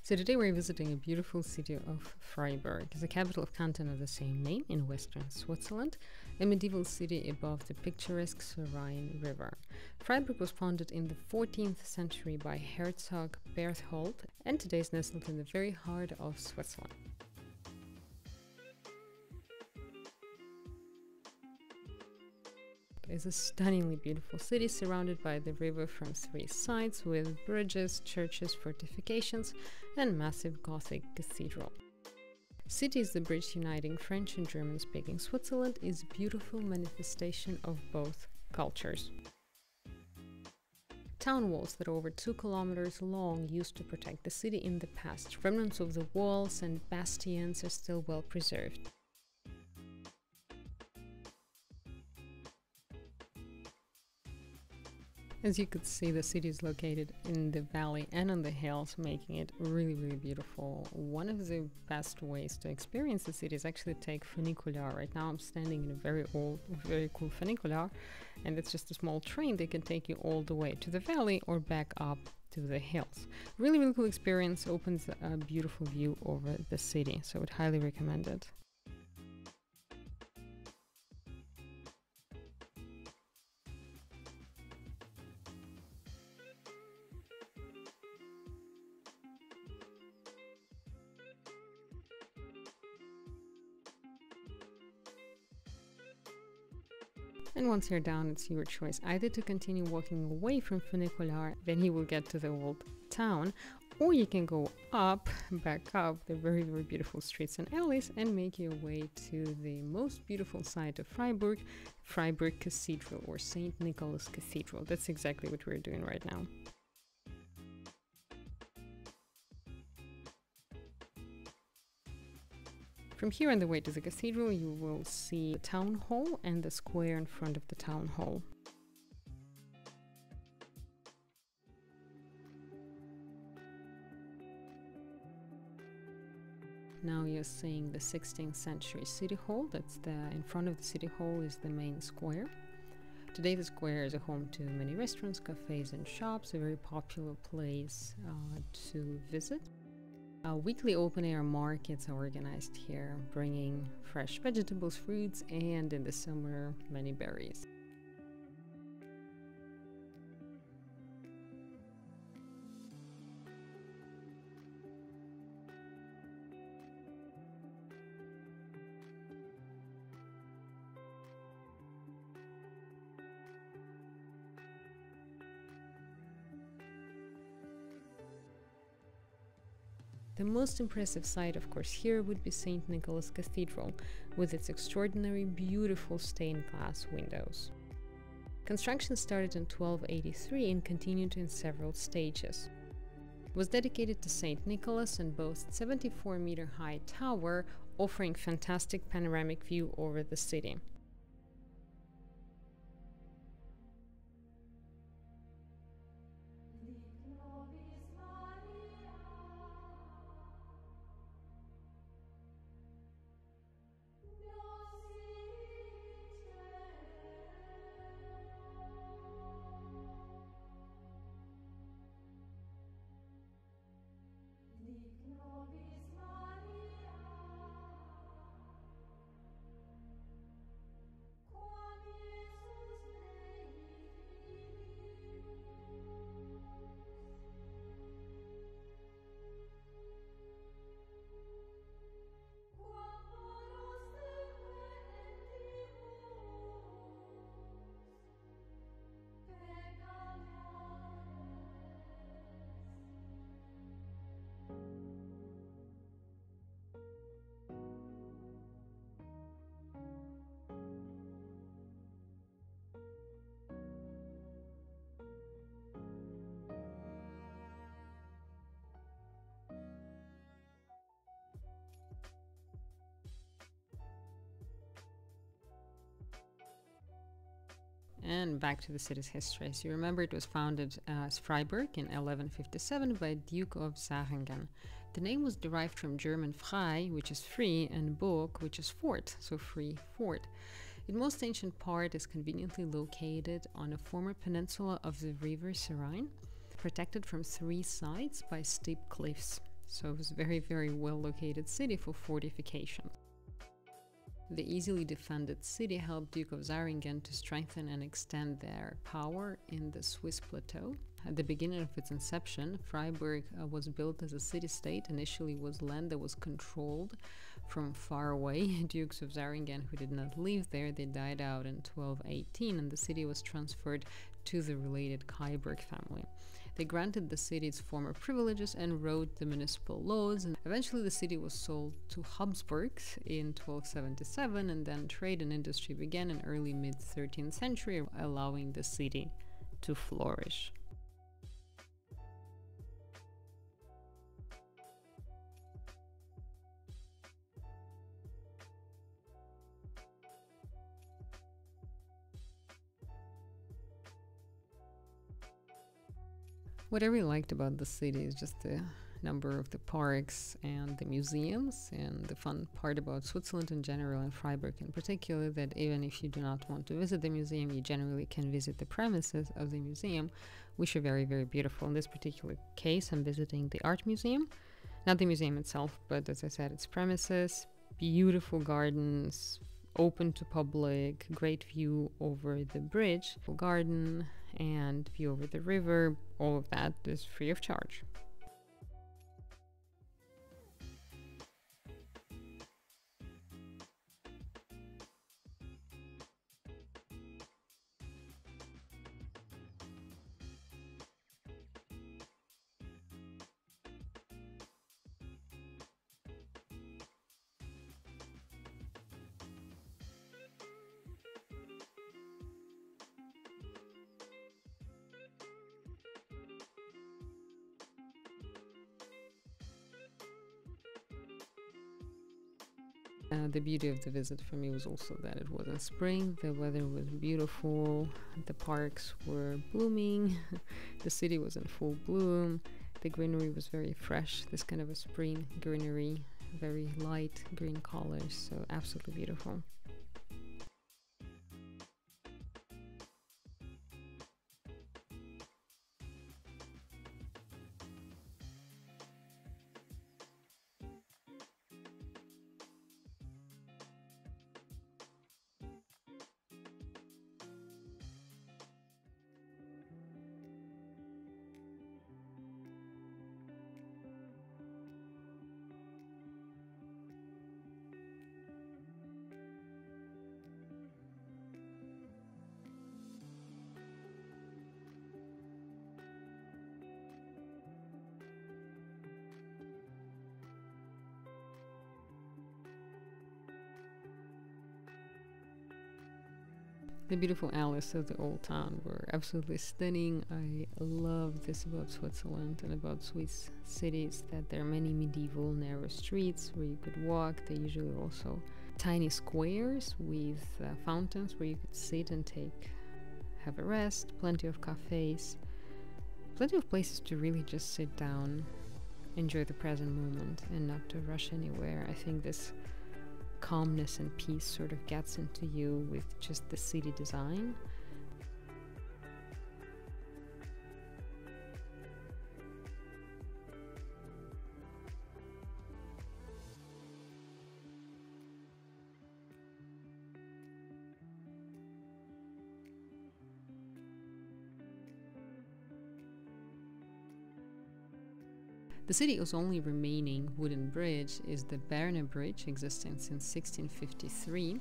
So today we're visiting a beautiful city of Fribourg, the capital of canton of the same name in western Switzerland, a medieval city above the picturesque Rhine River. Fribourg was founded in the 14th century by Herzog Berthold and today is nestled in the very heart of Switzerland. It's a stunningly beautiful city surrounded by the river from three sides with bridges, churches, fortifications, and massive Gothic cathedral. City is the bridge uniting French and German-speaking Switzerland is a beautiful manifestation of both cultures. Town walls that are over 2 kilometers long used to protect the city in the past. Remnants of the walls and bastions are still well preserved. As you could see, the city is located in the valley and on the hills, making it really beautiful. One of the best ways to experience the city is actually take funicular. Right now I'm standing in a very old, very cool funicular, and it's just a small train that can take you all the way to the valley or back up to the hills. Really cool experience, opens a beautiful view over the city, so I would highly recommend it. And once you're down, it's your choice either to continue walking away from funicular, then you will get to the old town, or you can go back up the very beautiful streets and alleys and make your way to the most beautiful site of Fribourg, Fribourg Cathedral or St. Nicholas Cathedral. That's exactly what we're doing right now. From here on the way to the cathedral, you will see the town hall and the square in front of the town hall. Now you're seeing the 16th century city hall. In front of the city hall is the main square. Today the square is a home to many restaurants, cafes and shops, a very popular place to visit. Weekly open-air markets are organized here, bringing fresh vegetables, fruits, and in the summer, many berries. The most impressive sight, of course, here would be St. Nicholas Cathedral, with its extraordinary, beautiful stained glass windows. Construction started in 1283 and continued in several stages. It was dedicated to St. Nicholas and boasts a 74-meter-high tower, offering fantastic panoramic view over the city. And back to the city's history. So you remember it was founded as Freiburg in 1157 by Duke of Saringen. The name was derived from German frei, which is free, and Burg, which is fort, so free fort. Its most ancient part is conveniently located on a former peninsula of the river Rhine, protected from three sides by steep cliffs. So it was a very, very well located city for fortification. The easily defended city helped Duke of Zähringen to strengthen and extend their power in the Swiss plateau. At the beginning of its inception, Freiburg was built as a city-state. Initially was land that was controlled from far away. Dukes of Zähringen who did not live there, they died out in 1218, and the city was transferred to the related Kyburg family. They granted the city its former privileges and wrote the municipal laws, and eventually the city was sold to Habsburgs in 1277, and then trade and industry began in early mid-13th century, allowing the city to flourish. What I really liked about the city is just the number of the parks and the museums, and the fun part about Switzerland in general and Freiburg in particular, that even if you do not want to visit the museum, you generally can visit the premises of the museum, which are very, very beautiful. In this particular case, I'm visiting the art museum, not the museum itself, but as I said, its premises, beautiful gardens, open to public, great view over the bridge, garden, and view over the river. All of that is free of charge. The beauty of the visit for me was also that it was in spring, the weather was beautiful, the parks were blooming, the city was in full bloom, the greenery was very fresh, this kind of a spring greenery, very light green colors, so absolutely beautiful. The beautiful alleys of the old town were absolutely stunning. I love this about Switzerland and about Swiss cities, that there are many medieval narrow streets where you could walk. They usually also tiny squares with fountains where you could sit and have a rest, plenty of cafes, plenty of places to really just sit down, enjoy the present moment and not to rush anywhere. I think this calmness and peace sort of gets into you with just the city design. The city's only remaining wooden bridge is the Berne Bridge, existing since 1653.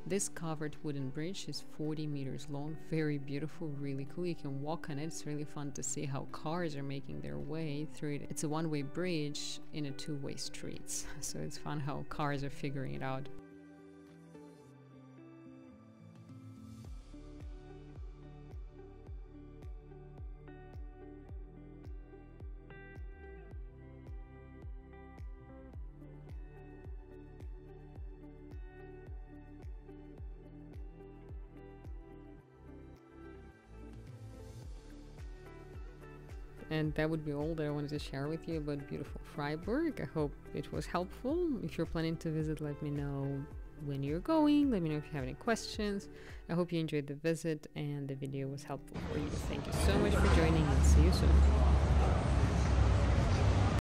This covered wooden bridge is 40 meters long, very beautiful, really cool. You can walk on it. It's really fun to see how cars are making their way through it. It's a one-way bridge in a two-way streets, so it's fun how cars are figuring it out. And that would be all that I wanted to share with you about beautiful Freiburg. I hope it was helpful. If you're planning to visit, let me know when you're going. Let me know if you have any questions. I hope you enjoyed the visit and the video was helpful for you. Thank you so much for joining, and see you soon.